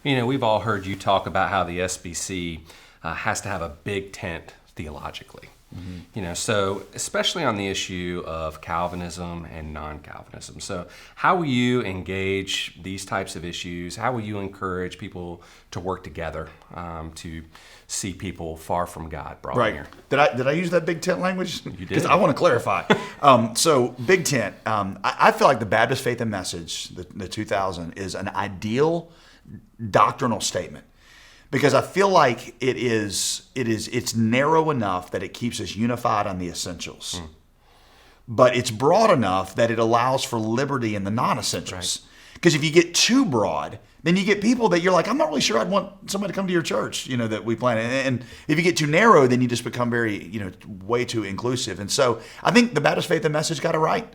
We've all heard you talk about how the SBC has to have a big tent theologically. So especially on the issue of Calvinism and non-Calvinism. So how will you engage these types of issues? How will you encourage people to work together to see people far from God brought Right. near? Did I use that big tent language? You did. Because I want to clarify. So big tent, I feel like the Baptist Faith and Message, the 2000, is an ideal doctrinal statement. Because I feel like it's narrow enough that it keeps us unified on the essentials. But it's broad enough that it allows for liberty in the non-essentials. Because if you get too broad, then you get people that you're like, I'm not really sure I'd want somebody to come to your church, that we plan. And if you get too narrow, then you just become very, way too inclusive. And so I think the Baptist Faith and Message got it right.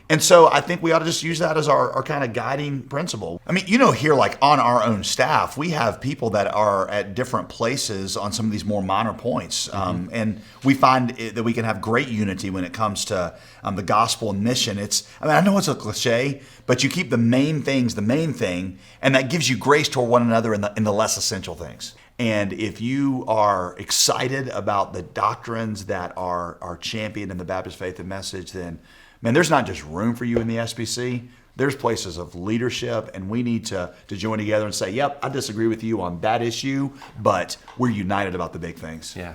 And so I think we ought to just use that as our kind of guiding principle. I mean, here, like on our own staff, we have people that are at different places on some of these more minor points. And we find that we can have great unity when it comes to the gospel and mission. I know it's a cliche, but you keep the main things the main thing, and that gives you grace toward one another in the less essential things. And if you are excited about the doctrines that are championed in the Baptist Faith and Message, then man, there's not just room for you in the SBC. There's places of leadership, and we need to join together and say, yep, I disagree with you on that issue, but we're united about the big things. Yeah.